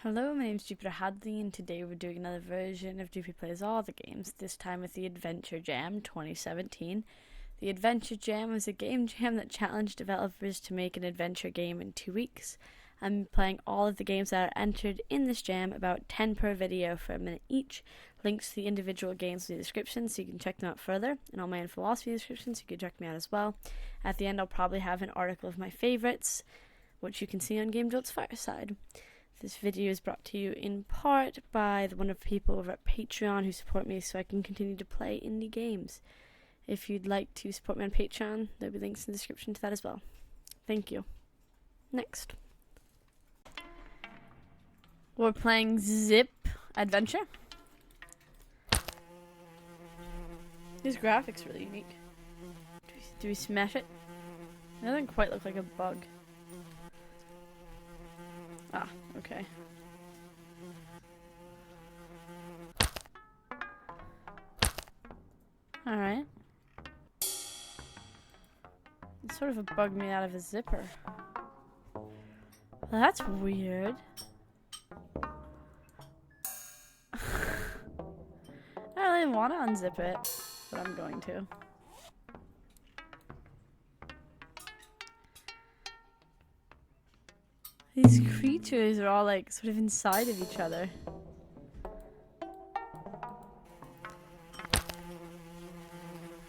Hello, my name's Jupiter Hadley, and today we're doing another version of Jupi Plays All the Games, this time with the Adventure Jam 2017. The Adventure Jam was a game jam that challenged developers to make an adventure game in 2 weeks. I'm playing all of the games that are entered in this jam, about 10 per video for a minute each. Links to the individual games in the description so you can check them out further, and all my info will also be in the description so you can check me out as well. At the end I'll probably have an article of my favourites, which you can see on G.A.M.U.H's Fireside. This video is brought to you in part by the wonderful people over at Patreon who support me so I can continue to play indie games. If you'd like to support me on Patreon, there'll be links in the description to that as well. Thank you. Next. We're playing Ziiip Adventure. These graphics are really unique. Do we smash it? It doesn't quite look like a bug. Ah, okay. Alright. It's sort of a bug made out of a zipper. Well, that's weird. I don't really want to unzip it, but I'm going to. These creatures are all like sort of inside of each other.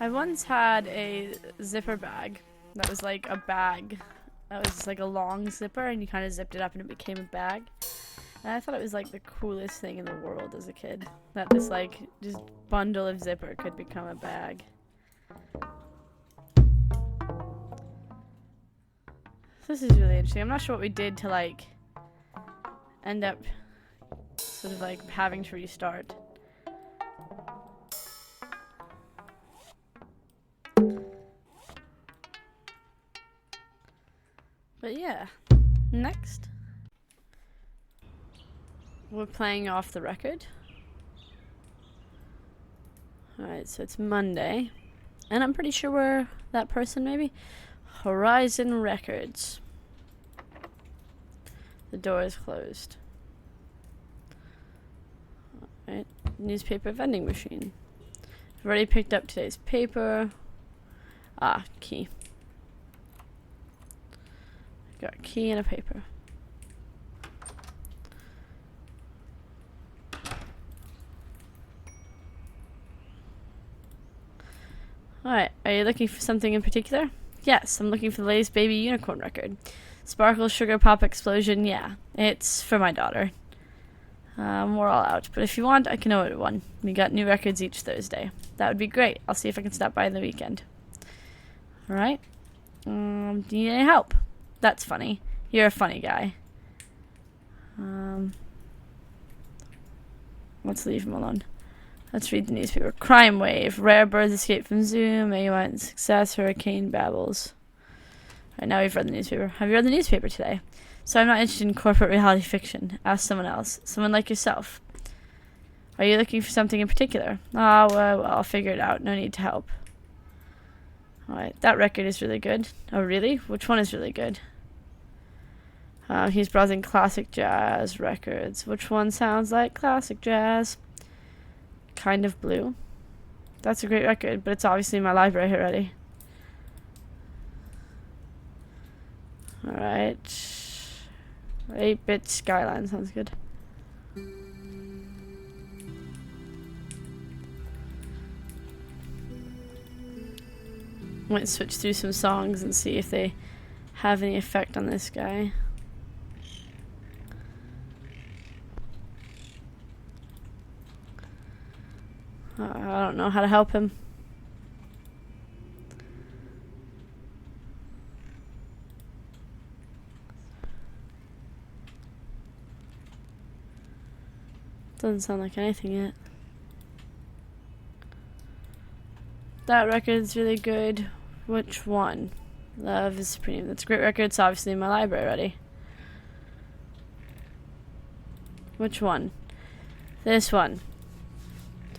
I once had a zipper bag that was like a bag. That was like a long zipper and you kind of zipped it up and it became a bag. And I thought it was like the coolest thing in the world as a kid. That this like just bundle of zipper could become a bag. This is really interesting. I'm not sure what we did to like end up sort of like having to restart. But yeah, next. We're playing Off the Record. Alright, so it's Monday. And I'm pretty sure we're that person maybe. Horizon Records. The door is closed. Alright, newspaper vending machine. I've already picked up today's paper. Ah, key. Got a key and a paper. Alright, are you looking for something in particular? Yes, I'm looking for the latest Baby Unicorn record. Sparkle Sugar Pop Explosion, yeah. It's for my daughter. We're all out, but if you want, I can order one. We got new records each Thursday. That would be great. I'll see if I can stop by in the weekend. Alright. Do you need any help? That's funny. You're a funny guy. Let's leave him alone. Let's read the newspaper. Crime wave. Rare birds escape from Zoom. A1 success. Hurricane babbles. Alright, now we've read the newspaper. Have you read the newspaper today? So I'm not interested in corporate reality fiction. Ask someone else. Someone like yourself. Are you looking for something in particular? Ah, well, I'll figure it out. No need to help. Alright, that record is really good. Oh, really? Which one is really good? He's browsing classic jazz records. Which one sounds like classic jazz? Kind of Blue. That's a great record, but it's obviously in my library already. Alright. 8-bit Skyline sounds good. Might switch through some songs and see if they have any effect on this guy. I don't know how to help him. Doesn't sound like anything yet. That record's really good. Which one? Love is Supreme. That's a great record. It's obviously in my library already. Which one? This one.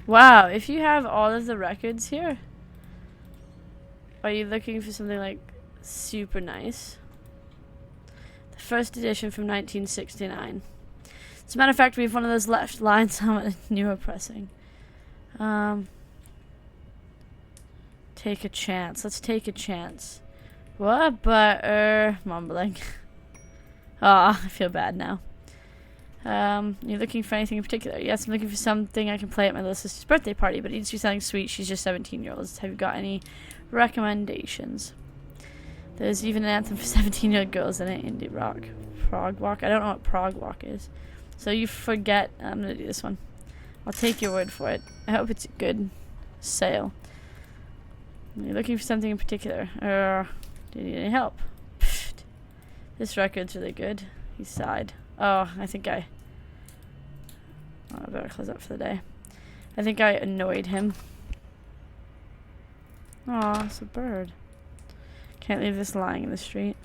Wow, if you have all of the records here, are you looking for something like super nice? The first edition from 1969. As a matter of fact, we have one of those left lines on new oppressing. Take a chance. Let's take a chance. What? But, mumbling. Ah, I feel bad now. You're looking for anything in particular? Yes, I'm looking for something I can play at my little sister's birthday party, but it needs to be something sweet. She's just 17-year-olds. Have you got any recommendations? There's even an anthem for 17-year-old girls in it. Indie rock. Prog walk. I don't know what prog walk is. So you forget. I'm going to do this one. I'll take your word for it. I hope it's a good sale. You're looking for something in particular. Do you need any help? Pfft. This record's really good. He sighed. Oh, I better close up for the day. I think I annoyed him. Aw, it's a bird. Can't leave this lying in the street.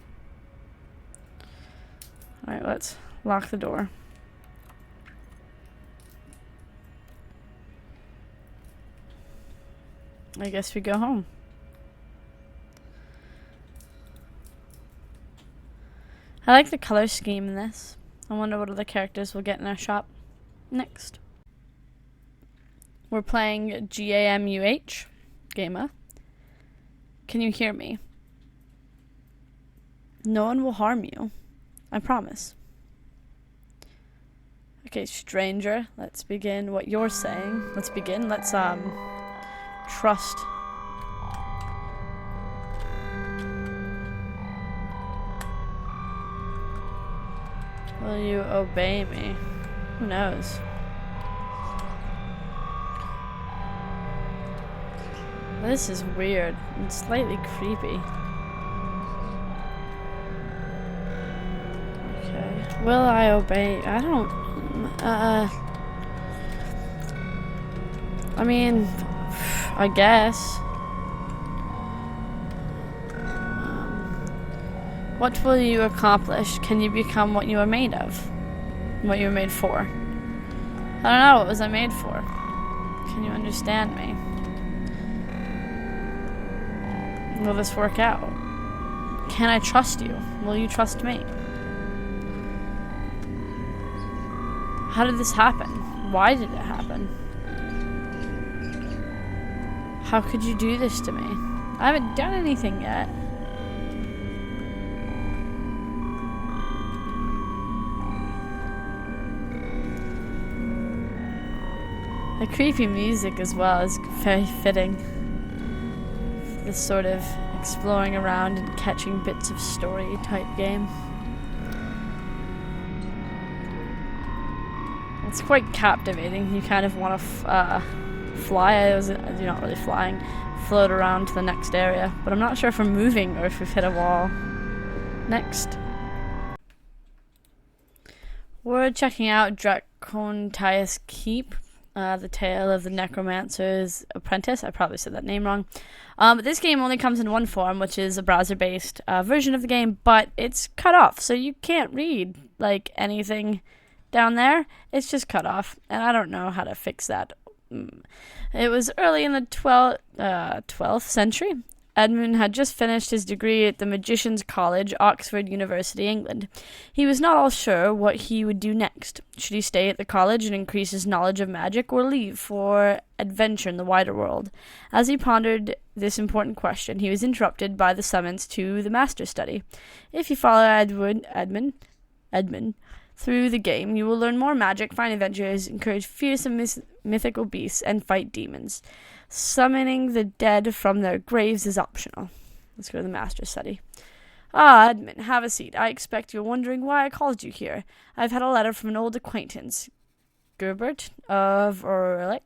Alright, let's lock the door. I guess we go home. I like the color scheme in this. I wonder what other characters we'll get in our shop next. We're playing G.A.M.U.H. Gamer. Can you hear me? No one will harm you. I promise. Okay, stranger. Let's begin what you're saying. Let's begin. Let's, trust. Will you obey me? Who knows? This is weird and slightly creepy. Okay. Will I obey? I don't... I mean... I guess. What will you accomplish? Can you become what you are made of? What you were made for? I don't know. What was I made for? Can you understand me? Will this work out? Can I trust you? Will you trust me? How did this happen? Why did it happen? How could you do this to me? I haven't done anything yet. The creepy music as well is very fitting. This sort of exploring around and catching bits of story type game. It's quite captivating. You kind of want to fly. You're not really flying. Float around to the next area. But I'm not sure if we're moving or if we've hit a wall. Next. We're checking out Dracontias Keep. The tale of the necromancer's apprentice. I probably said that name wrong. But this game only comes in one form, which is a browser-based version of the game, but it's cut off, so you can't read like anything down there. It's just cut off, and I don't know how to fix that. It was early in the 12th century. Edmund had just finished his degree at the Magicians' College, Oxford University, England. He was not all sure what he would do next. Should he stay at the college and increase his knowledge of magic, or leave for adventure in the wider world? As he pondered this important question, he was interrupted by the summons to the master study. If you follow Edmund through the game, you will learn more magic, find adventures, encourage fearsome mythical beasts, and fight demons. Summoning the dead from their graves is optional. Let's go to the master study. Ah, Edmund, have a seat. I expect you're wondering why I called you here. I've had a letter from an old acquaintance, Gerbert of Erroneous.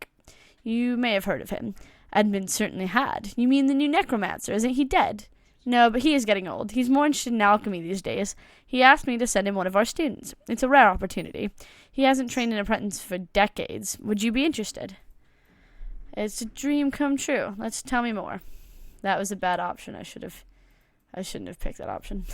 You may have heard of him. Edmund certainly had. You mean the new necromancer? Isn't he dead? No, but he is getting old. He's more interested in alchemy these days. He asked me to send him one of our students. It's a rare opportunity. He hasn't trained an apprentice for decades. Would you be interested? It's a dream come true. Let's tell me more. That was a bad option. I shouldn't have picked that option.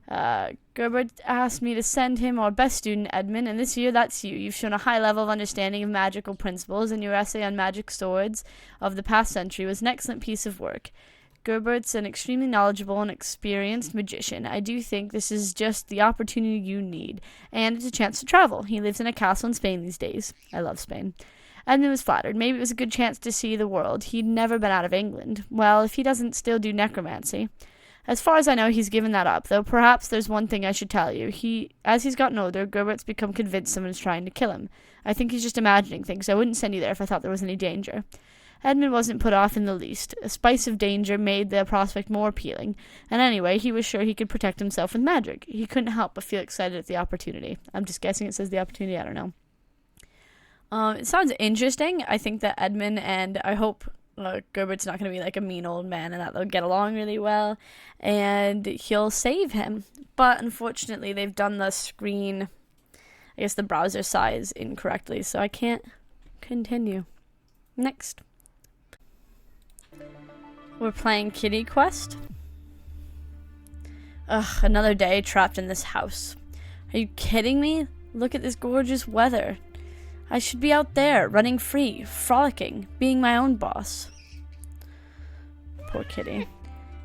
Gerbert asked me to send him our best student, Edmund, and this year that's you. You've shown a high level of understanding of magical principles, and your essay on magic swords of the past century was an excellent piece of work. Gerbert's an extremely knowledgeable and experienced magician. I do think this is just the opportunity you need, and it's a chance to travel. He lives in a castle in Spain these days. I love Spain. Edmund was flattered. Maybe it was a good chance to see the world. He'd never been out of England. Well, if he doesn't still do necromancy. As far as I know, he's given that up, though perhaps there's one thing I should tell you. As he's gotten older, Gerbert's become convinced someone's trying to kill him. I think he's just imagining things. I wouldn't send you there if I thought there was any danger. Edmund wasn't put off in the least. A spice of danger made the prospect more appealing, and anyway, he was sure he could protect himself with magic. He couldn't help but feel excited at the opportunity. I'm just guessing it says the opportunity, I don't know. It sounds interesting. I think that Edmund and I hope Gerbert's not going to be like a mean old man and that they'll get along really well and he'll save him. But unfortunately, they've done the screen, I guess the browser size incorrectly, so I can't continue. Next. We're playing Kitty Quest. Ugh, another day trapped in this house. Are you kidding me? Look at this gorgeous weather. I should be out there, running free, frolicking, being my own boss. Poor kitty.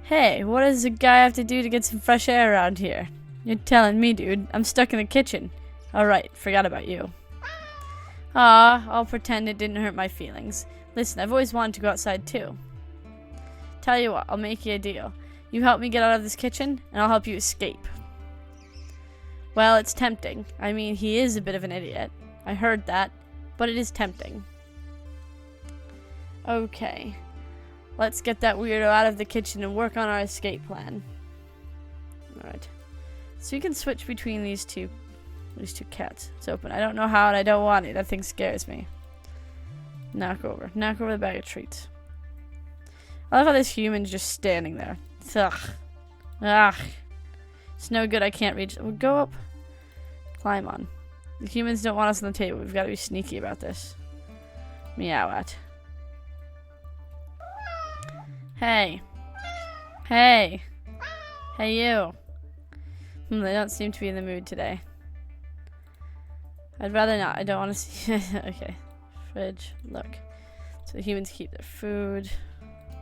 Hey, what does a guy have to do to get some fresh air around here? You're telling me, dude. I'm stuck in the kitchen. Alright, forgot about you. Ah, I'll pretend it didn't hurt my feelings. Listen, I've always wanted to go outside too. Tell you what, I'll make you a deal. You help me get out of this kitchen, and I'll help you escape. Well, it's tempting. I mean, he is a bit of an idiot. I heard that, but it is tempting. Okay. Let's get that weirdo out of the kitchen and work on our escape plan. Alright. So you can switch between these two cats. It's open. I don't know how and I don't want it. That thing scares me. Knock over. Knock over the bag of treats. I love how this human's just standing there. Ugh. Ugh. It's no good. I can't reach. We'll go up. Climb on. The humans don't want us on the table. We've got to be sneaky about this. Meow at. Hey. Hey. Hey, you. They don't seem to be in the mood today. I'd rather not. I don't want to see. Okay. Fridge. Look. So the humans keep their food.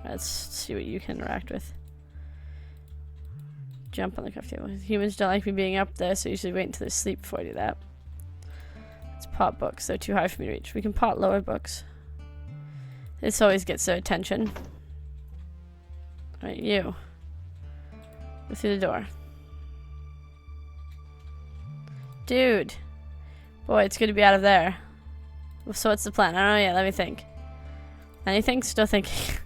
Let's see what you can interact with. Jump on the coffee table. Humans don't like me being up there, so usually wait until they sleep before I do that. Let's pot books. They're too high for me to reach. We can pot lower books. This always gets their attention. Alright, you. Go through the door. Dude. Boy, it's good to be out of there. So what's the plan? I don't know yet. Let me think. Anything? Still thinking.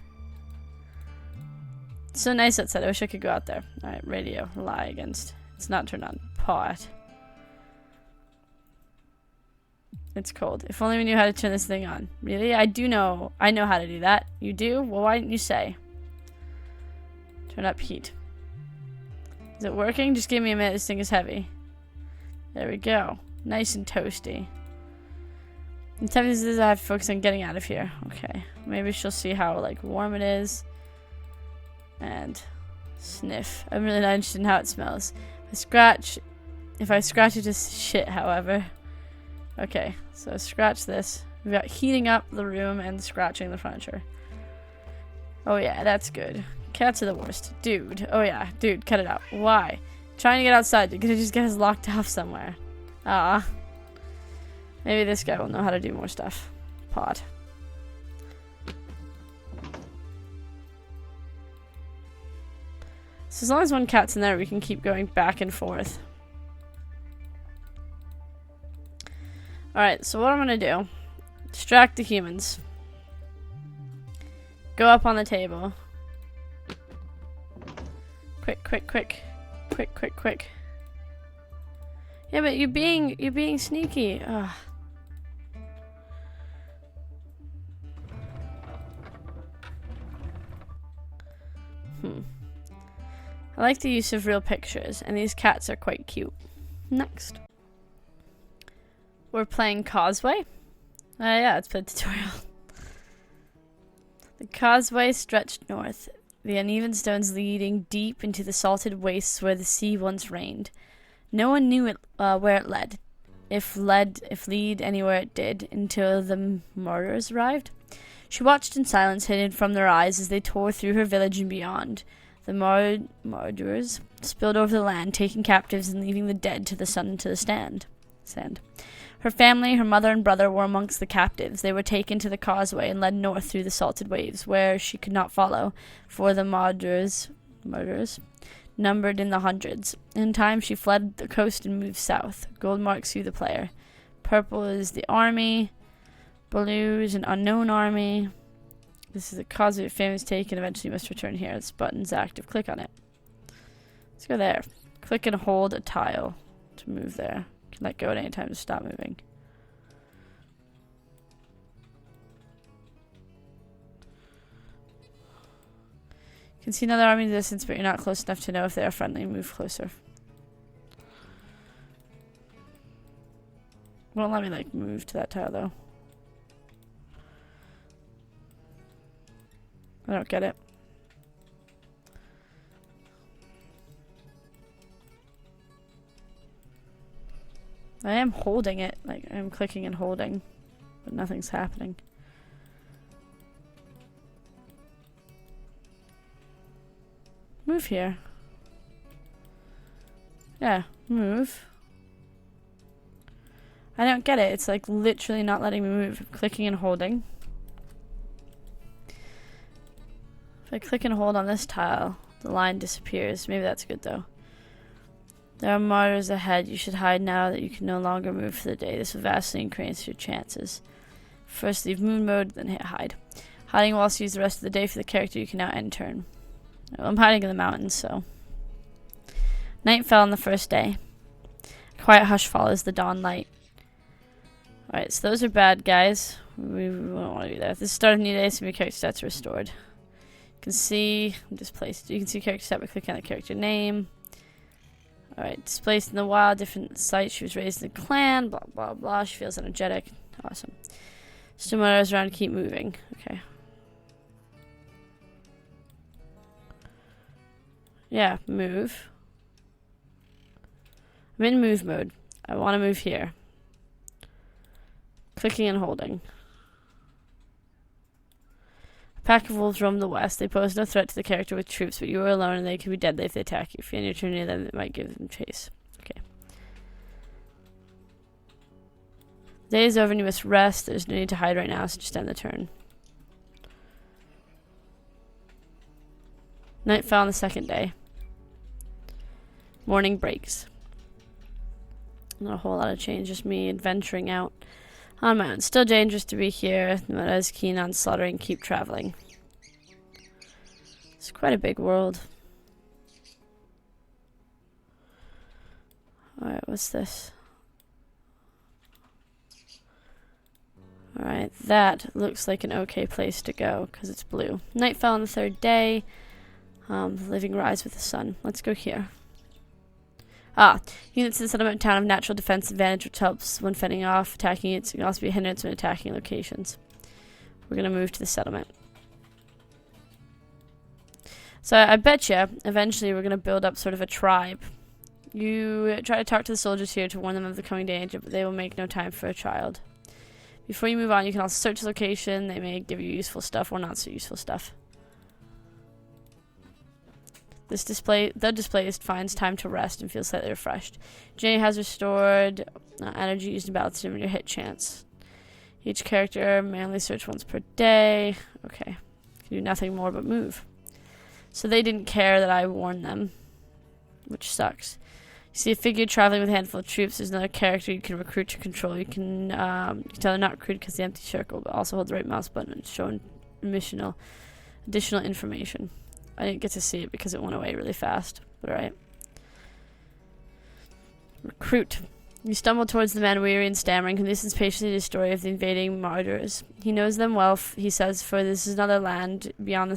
It's so nice outside. I wish I could go out there. Alright, radio. Lie against. It's not turned on. Pot. It's cold. If only we knew how to turn this thing on. Really? I know how to do that. You do? Well, why didn't you say? Turn up heat. Is it working? Just give me a minute. This thing is heavy. There we go. Nice and toasty. And tell me this, I have to focus on getting out of here. Okay. Maybe she'll see how, like, warm it is. And sniff. I'm really not interested in how it smells. If I scratch it to shit, however. Okay. So scratch this. We've got heating up the room and scratching the furniture. Oh, yeah. That's good. Cats are the worst. Dude. Oh, yeah. Dude, cut it out. Why? Trying to get outside. You're gonna just get us locked off somewhere. Ah. Maybe this guy will know how to do more stuff. Pot. So as long as one cat's in there, we can keep going back and forth. Alright, so what I'm gonna do. Distract the humans. Go up on the table. Quick, quick, quick. Quick, quick, quick. Yeah, but you're being sneaky. Ugh. I like the use of real pictures, and these cats are quite cute. Next. We're playing Causeway. Yeah, let's play the tutorial. The causeway stretched north, the uneven stones leading deep into the salted wastes where the sea once reigned. No one knew where it led, if lead anywhere it did, until the murderers arrived. She watched in silence, hidden from their eyes, as they tore through her village and beyond. The murderers spilled over the land, taking captives and leaving the dead to the sun and to the sand. Her family, her mother and brother, were amongst the captives. They were taken to the Causeway and led north through the salted waves, where she could not follow, for the murderers numbered in the hundreds. In time, she fled the coast and moved south. Gold marks you, the player. Purple is the army. Blue is an unknown army. This is the Causeway famous taken. Eventually, you must return here. This button's active. Click on it. Let's go there. Click and hold a tile to move there. You can let go at any time to stop moving. You can see another army in the distance, but you're not close enough to know if they are friendly. Move closer. Won't let me like move to that tile though. I don't get it. I am holding it, like I'm clicking and holding, but nothing's happening. Move here. Yeah, move. I don't get it. It's like literally not letting me move. I'm clicking and holding. If I click and hold on this tile, the line disappears. Maybe that's good though. There are martyrs ahead. You should hide now that you can no longer move for the day. This will vastly increase your chances. First leave moon mode, then hit hide. Hiding will also use the rest of the day for the character. You can now end turn. Well, I'm hiding in the mountains, so. Night fell on the first day. A quiet hush follows the dawn light. Alright, so those are bad guys. We don't want to be there. This is the start of a new day, so your character stats are restored. You can see, I'm displaced. You can see character stat by clicking on the character name. Alright, displaced in the wild, different sites. She was raised in a clan, blah, blah, blah. She feels energetic. Awesome. Still motives around, keep moving. Okay. Yeah, move. I'm in move mode. I want to move here. Clicking and holding. A pack of wolves roam the west. They pose no threat to the character with troops, but you are alone and they can be deadly if they attack you. If you end your turn near them, it might give them chase. Okay. The day is over and you must rest. There's no need to hide right now, so just end the turn. Night fell on the second day. Morning breaks. Not a whole lot of change, just me adventuring out on my own. Still dangerous to be here. Not as keen on slaughtering. Keep traveling. It's quite a big world. Alright, what's this? Alright, that looks like an okay place to go because it's blue. Night fell on the third day. Living rise with the sun. Let's go here. Units in the settlement town have natural defense advantage, which helps when fending off attacking units. It can also be a hindrance when attacking locations. We're going to move to the settlement. So I bet you, eventually we're going to build up sort of a tribe. You try to talk to the soldiers here to warn them of the coming danger, but they will make no time for a child. Before you move on, you can also search the location. They may give you useful stuff or not so useful stuff. The displaced finds time to rest and feels slightly refreshed. Jenny has restored energy used in battle to determine your hit chance. Each character may only search once per day. Okay. Can do nothing more but move. So they didn't care that I warned them, which sucks. You see a figure traveling with a handful of troops. There's another character you can recruit to control. You can tell they're not recruited because the empty circle, but also hold the right mouse button and show additional information. I didn't get to see it because it went away really fast. But alright. Recruit. You stumble towards the man, weary and stammering, who listens patiently to the story of the invading murderers. He knows them well, he says, for this is another land beyond the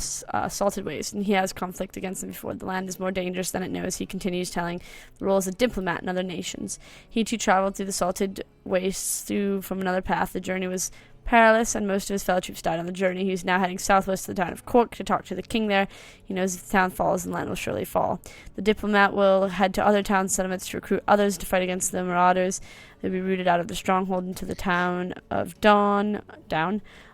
salted waste, and he has conflict against them before. The land is more dangerous than it knows, he continues telling the role as a diplomat in other nations. He too traveled through the salted wastes from another path. The journey was perilous, and most of his fellow troops died on the journey. He is now heading southwest to the town of Cork to talk to the king there. He knows if the town falls, the land will surely fall. The diplomat will head to other town settlements to recruit others to fight against the marauders. They'll be rooted out of the stronghold into the town of Down.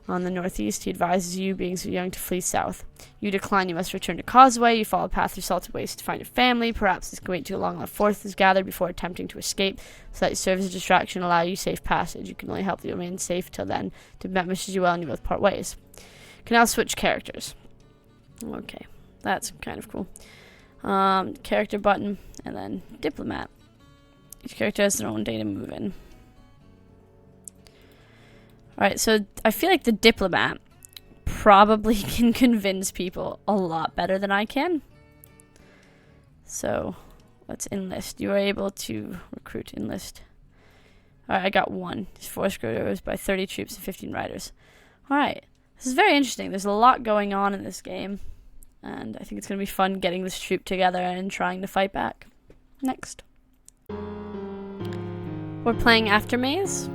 on the northeast. He advises you, being so young, to flee south. You decline. You must return to Causeway. You follow a path through salted waste to find your family. Perhaps this can wait too long. A fourth is gathered before attempting to escape, so that it serves as a distraction and allow you safe passage. You can only help you remain safe till then. Diplomat wishes you well, and you both part ways. You can now switch characters. Okay, that's kind of cool. Character button, and then Diplomat. Each character has their own day to move in. Alright, so I feel like the Diplomat probably can convince people a lot better than I can. So, let's enlist. You are able to recruit, enlist. Alright, I got 1. His force grows by 30 troops and 15 riders. Alright, this is very interesting. There's a lot going on in this game. And I think it's going to be fun getting this troop together and trying to fight back. Next. We're playing AfterMaze.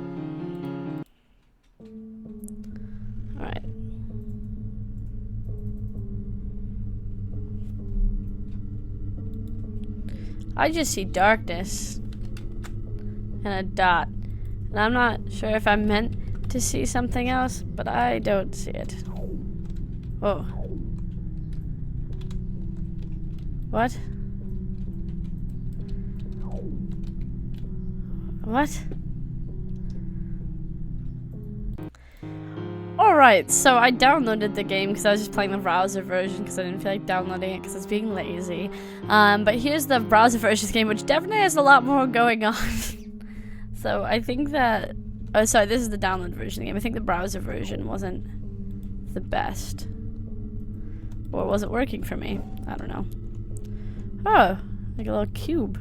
Alright. I just see darkness and a dot. And I'm not sure if I'm meant to see something else, but I don't see it. Whoa. What? What? Alright, so I downloaded the game because I was just playing the browser version because I didn't feel like downloading it because I was being lazy. But here's the browser version of the game, which definitely has a lot more going on. So I think that... Oh, sorry, this is the download version of the game. I think the browser version wasn't the best. Or was it working for me? I don't know. Oh, like a little cube.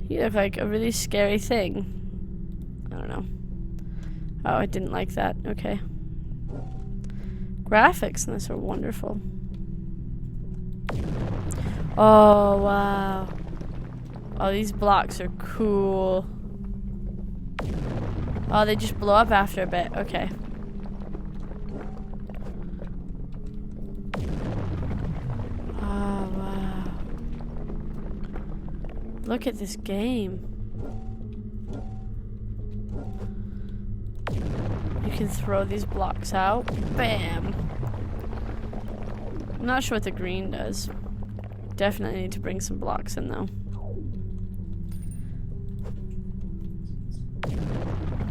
You look like a really scary thing. I don't know. Oh, I didn't like that. Okay. Graphics in this are wonderful. Oh, wow. Oh, these blocks are cool. Oh, they just blow up after a bit. Okay. Look at this game. You can throw these blocks out. Bam! I'm not sure what the green does. Definitely need to bring some blocks in though.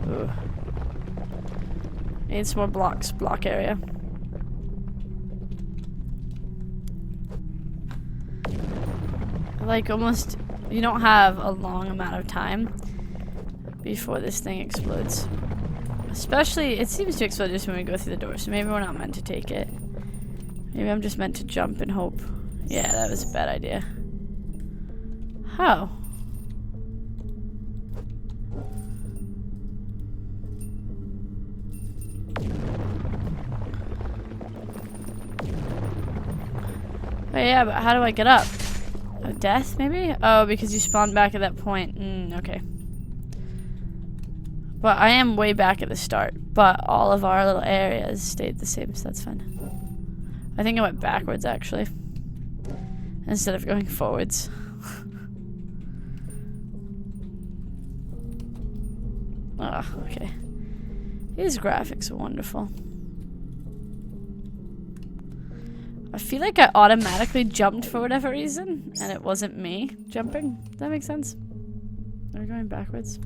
Ooh. Need some more blocks. Block area. Like almost... You don't have a long amount of time before this thing explodes. Especially, it seems to explode just when we go through the door, so maybe we're not meant to take it. Maybe I'm just meant to jump and hope. Yeah, that was a bad idea. How? Oh yeah, but how do I get up? Oh, death, maybe? Oh, because you spawned back at that point. Okay. But I am way back at the start. But all of our little areas stayed the same, so that's fine. I think I went backwards, actually. Instead of going forwards. Ah, okay. These graphics are wonderful. I feel like I automatically jumped for whatever reason, and it wasn't me jumping. Does that make sense? Are we going backwards?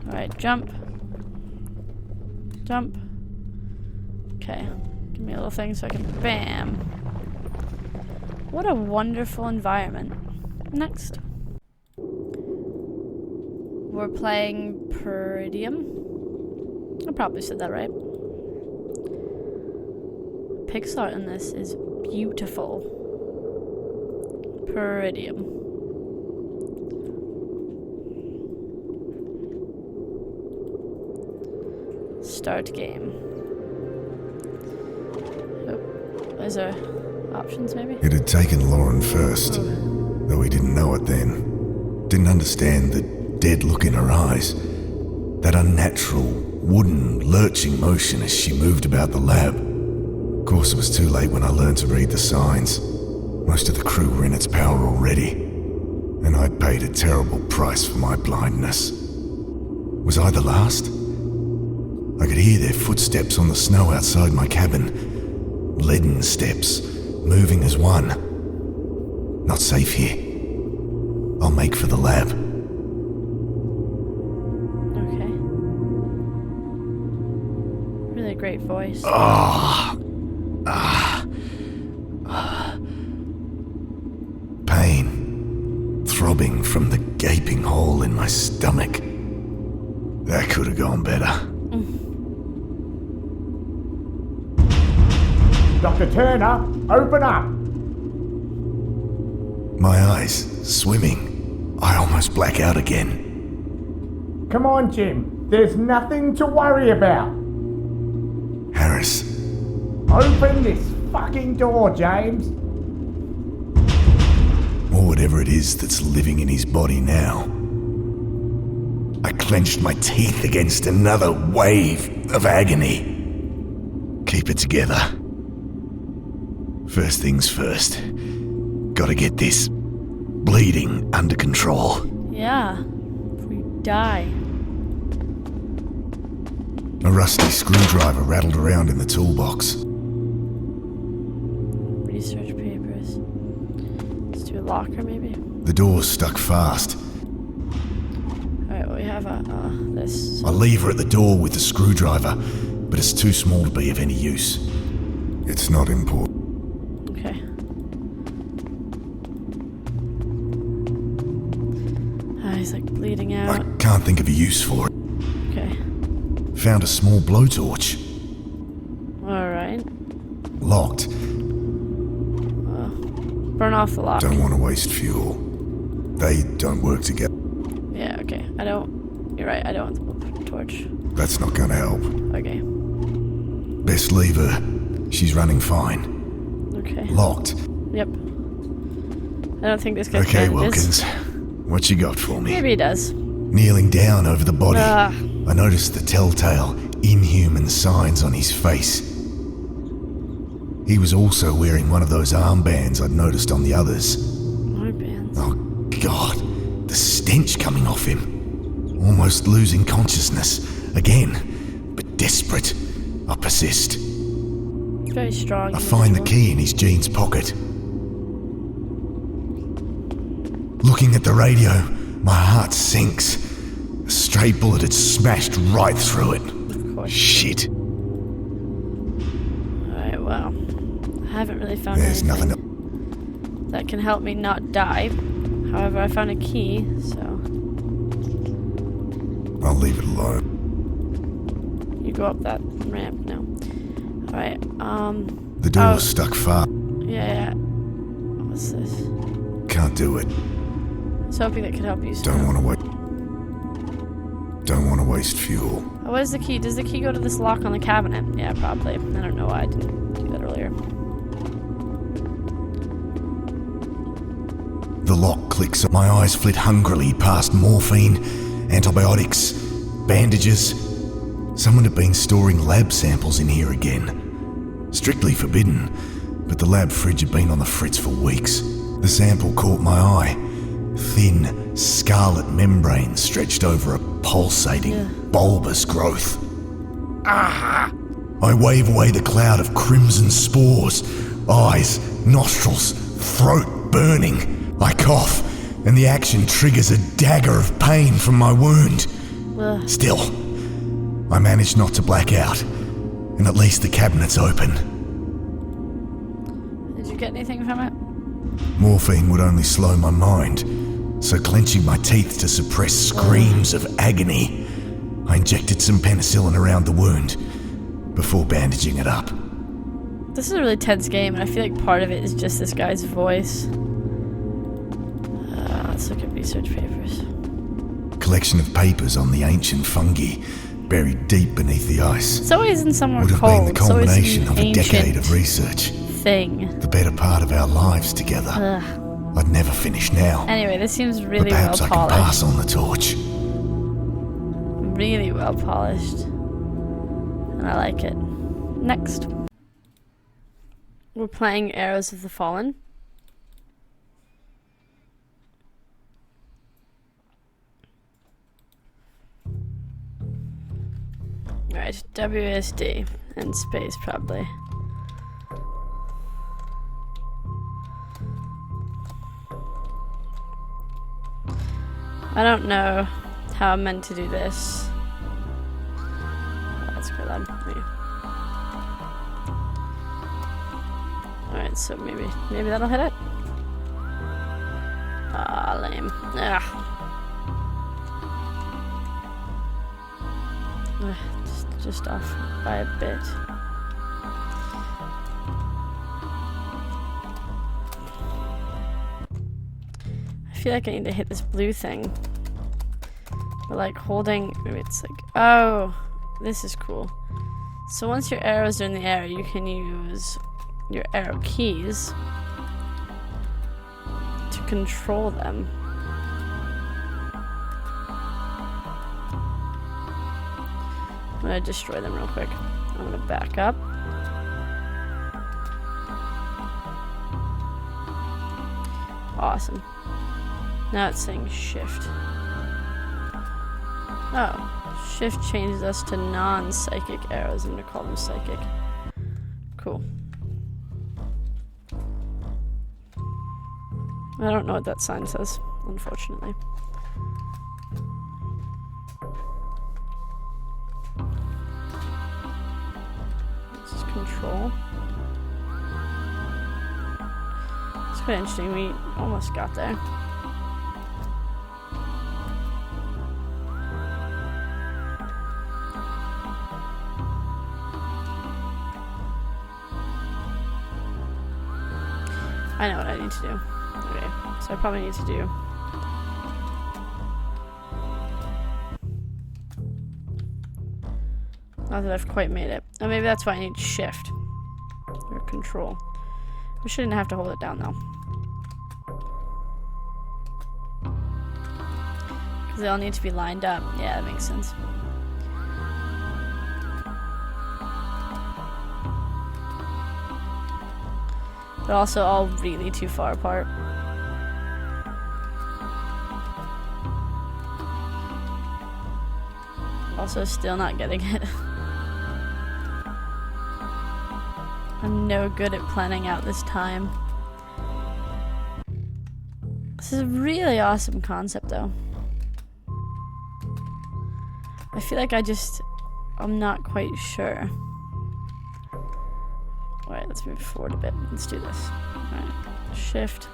Alright, jump. Jump. Okay. Give me a little thing so I can bam. What a wonderful environment. Next. We're playing Peridium. I probably said that right. Pixar in this is beautiful. Peridium. Start game. Oh, those are options maybe? It had taken Lauren first, though he didn't know it then. Didn't understand the dead look in her eyes. That unnatural, wooden, lurching motion as she moved about the lab. Of course, it was too late when I learned to read the signs. Most of the crew were in its power already. And I'd paid a terrible price for my blindness. Was I the last? I could hear their footsteps on the snow outside my cabin. Leaden steps, moving as one. Not safe here. I'll make for the lab. Okay. Really great voice. Pain, throbbing from the gaping hole in my stomach. That could have gone better. Dr. Turner, open up! My eyes swimming. I almost black out again. Come on, Jim. There's nothing to worry about. Harris, Open this fucking door, James. or whatever it is that's living in his body now. I clenched my teeth against another wave of agony. Keep it together. First things first. Gotta get this bleeding under control. Yeah. If we die. A rusty screwdriver rattled around in the toolbox. Research papers. Let's do a locker, maybe. The door's stuck fast. Alright, well, we have this. I lever at the door with the screwdriver, but it's too small to be of any use. It's not important. Okay. He's like bleeding I out. can't think of a use for it. Okay. Found a small blowtorch. Alright. Locked. Burn off the lock. Don't want to waste fuel. They don't work together. Yeah, okay. You're right, I don't want the torch. That's not gonna help. Okay. Best leave her. She's running fine. Okay. Locked. Yep. I don't think this guy's Okay, bandages. Wilkins. What you got for me? Maybe he does. Kneeling down over the body, Ah. I noticed the telltale, inhuman signs on his face. He was also wearing one of those armbands I'd noticed on the others. More bands. Oh, God. The stench coming off him. Almost losing consciousness. Again. But desperate. I persist. Very strong. I find the individual. key in his jeans pocket. Looking at the radio, my heart sinks. A stray bullet had smashed right through it. Of course. Shit. Alright, well. I haven't really found There's anything nothing. that can help me not die. However, I found a key, so I'll leave it alone. you go up that ramp now. Alright, The door's Oh. stuck fast. yeah. What's this? Can't do it. I was hoping that could help you. Don't want to wait. Don't want to waste fuel. Oh, what is the key? Does the key go to this lock on the cabinet? Yeah, probably. I don't know why I didn't do that earlier. The lock clicks. My eyes flit hungrily past morphine, antibiotics, bandages. Someone had been storing lab samples in here again. Strictly forbidden, but the lab fridge had been on the fritz for weeks. The sample caught my eye. Thin, scarlet membrane stretched over a pulsating, bulbous growth. Ah! I wave away the cloud of crimson spores. Eyes, nostrils, throat burning. I cough, and the action triggers a dagger of pain from my wound. Ugh. Still, I manage not to black out, and at least the cabinet's open. Did you get anything from it? Morphine would only slow my mind, so clenching my teeth to suppress screams of agony, I injected some penicillin around the wound before bandaging it up. This is a really tense game, and I feel like part of it is just this guy's voice. Let's look at research papers. Collection of papers on the ancient fungi buried deep beneath the ice. It's always in somewhere Would have cold. been the It's always culmination an of a decade ancient of research. thing. The better part of our lives together. Ugh. I'd never finish now. Anyway, this seems But really well perhaps I can polished. pass on the torch. Really well polished. And I like it. Next. We're playing Arrows of the Fallen. Alright, WSD and space probably. I don't know how I'm meant to do this. Oh, that's quite loud. Alright, so maybe that'll hit it. Ah, lame. Just off by a bit. I feel like I need to hit this blue thing. But like holding, maybe it's like, oh, this is cool. So once your arrows are in the air, you can use your arrow keys to control them. I'm gonna destroy them real quick. I'm gonna back up. Awesome. Now it's saying shift. Oh, shift changes us to non-psychic arrows. I'm gonna call them psychic. Cool. I don't know what that sign says, unfortunately. This is control. It's quite interesting. We almost got there. I know what I need to do. Okay, so I probably need to do not that I've quite made it. Oh, maybe that's why I need shift or control. I shouldn't have to hold it down though, because they all need to be lined up. Yeah, that makes sense. But also all really too far apart. Also still not getting it. I'm no good at planning out this time. This is a really awesome concept though. I feel like I'm not quite sure. Alright, let's move forward a bit. Let's do this. Alright, shift.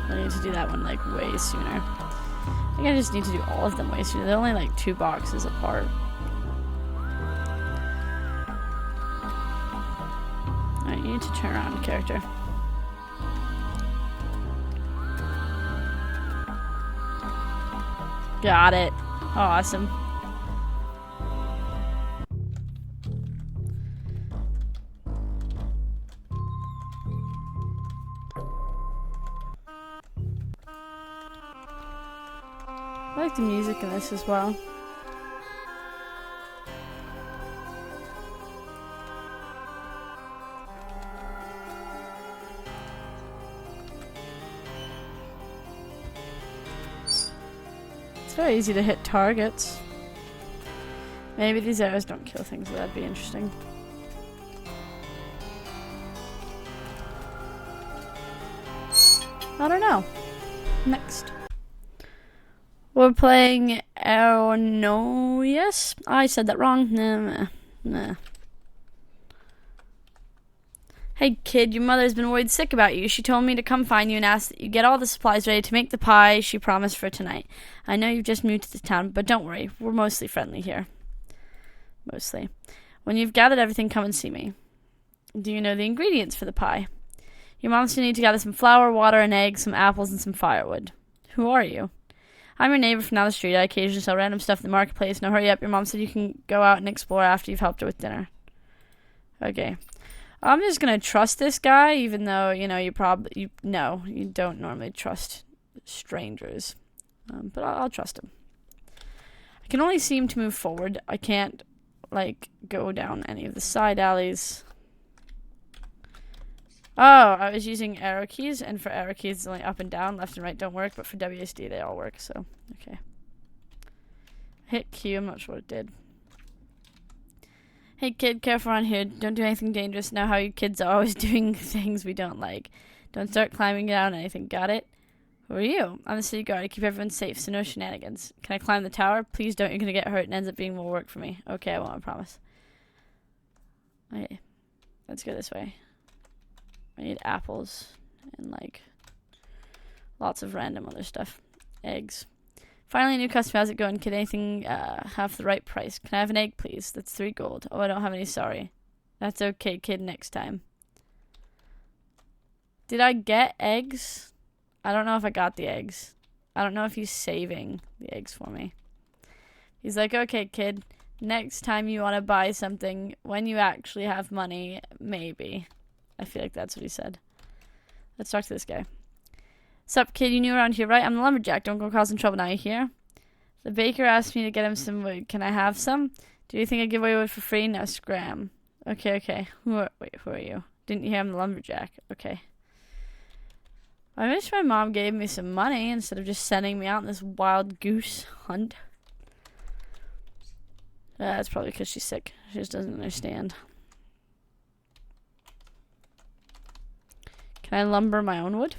I need to do that one like way sooner. I think I just need to do all of them way sooner. They're only like 2 boxes apart. Alright, you need to turn around, character. Got it. Awesome. I like the music in this as well. It's very easy to hit targets. Maybe these arrows don't kill things, but that'd be interesting. I don't know. Next. We're playing Erroneous. I said that wrong. Nah. Hey kid, your mother's been worried sick about you. She told me to come find you and ask that you get all the supplies ready to make the pie she promised for tonight. I know you've just moved to the town, but don't worry. We're mostly friendly here. Mostly. When you've gathered everything, come and see me. Do you know the ingredients for the pie? Your mom's gonna need to gather some flour, water, an egg, some apples, and some firewood. Who are you? I'm your neighbor from down the street. I occasionally sell random stuff in the marketplace. Now hurry up. Your mom said you can go out and explore after you've helped her with dinner. Okay. I'm just going to trust this guy, even though, you know, you don't normally trust strangers. But I'll trust him. I can only see him to move forward. I can't, like, go down any of the side alleys. Oh, I was using arrow keys, and for arrow keys, it's only up and down, left and right don't work, but for WSD, they all work, so, okay. Hit Q, I'm not sure what it did. Hey kid, careful around here. Don't do anything dangerous. Know how you kids are always doing things we don't like. Don't start climbing down anything, got it? Who are you? I'm the city guard. I keep everyone safe, so no shenanigans. Can I climb the tower? Please don't, you're gonna get hurt and ends up being more work for me. Okay, I won't, I promise. Okay, let's go this way. I need apples and like lots of random other stuff. Eggs. Finally, a new customer. How's it going? Can anything have the right price? Can I have an egg, please? That's 3 gold. Oh, I don't have any. Sorry. That's okay, kid. Next time. Did I get eggs? I don't know if I got the eggs. I don't know if he's saving the eggs for me. He's like, okay, kid. Next time you want to buy something, when you actually have money, maybe. I feel like that's what he said. Let's talk to this guy. Sup, kid, you new around here, right? I'm the lumberjack. Don't go causing trouble now, you hear? The baker asked me to get him some wood. Can I have some? Do you think I'd give away wood for free? No, scram. Okay. Who are you? Didn't you hear I'm the lumberjack? Okay. I wish my mom gave me some money instead of just sending me out on this wild goose hunt. That's probably because she's sick. She just doesn't understand. Can I lumber my own wood?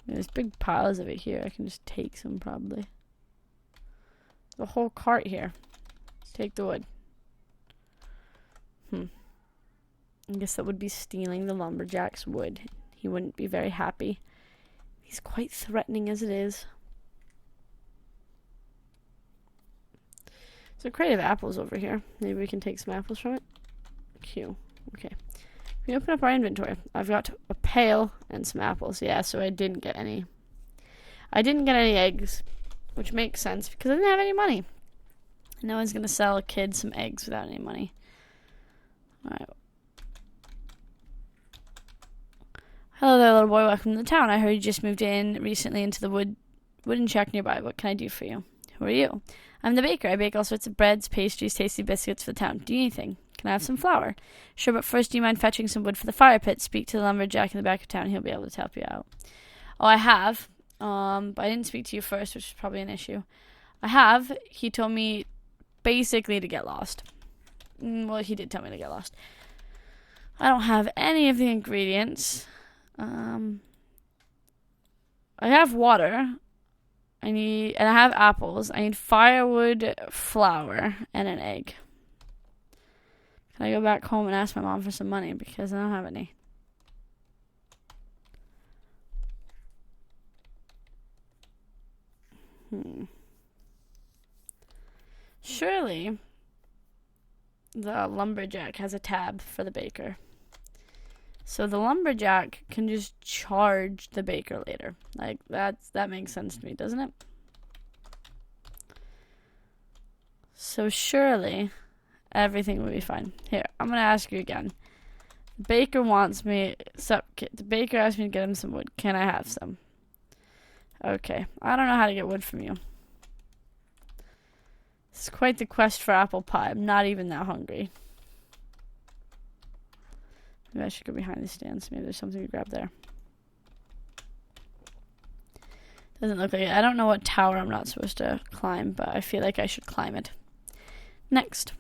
There's big piles of it here. I can just take some probably. The whole cart here. Take the wood. I guess that would be stealing the lumberjack's wood. He wouldn't be very happy. He's quite threatening as it is. So crate of apples over here. Maybe we can take some apples from it. Q. Okay. We open up our inventory. I've got a pail and some apples. Yeah, so I didn't get any. I didn't get any eggs, which makes sense because I didn't have any money. No one's going to sell a kid some eggs without any money. Alright. Hello there, little boy. Welcome to the town. I heard you just moved in recently into the wooden shack nearby. What can I do for you? Who are you? I'm the baker. I bake all sorts of breads, pastries, tasty biscuits for the town. Do you need anything? Can I have some flour? Sure, but first, do you mind fetching some wood for the fire pit? Speak to the lumberjack in the back of town. He'll be able to help you out. Oh, I have. But I didn't speak to you first, which is probably an issue. I have. He told me basically to get lost. Well, he did tell me to get lost. I don't have any of the ingredients. I have water. I have apples. I need firewood, flour, and an egg. Can I go back home and ask my mom for some money because I don't have any? Surely the lumberjack has a tab for the baker. So the lumberjack can just charge the baker later. Like that makes sense to me, doesn't it? So surely everything will be fine. Here, I'm going to ask you again. The baker wants me... The baker asked me to get him some wood. Can I have some? Okay. I don't know how to get wood from you. It's quite the quest for apple pie. I'm not even that hungry. Maybe I should go behind the stands. Maybe there's something to grab there. Doesn't look like it. I don't know what tower I'm not supposed to climb, but I feel like I should climb it. Next.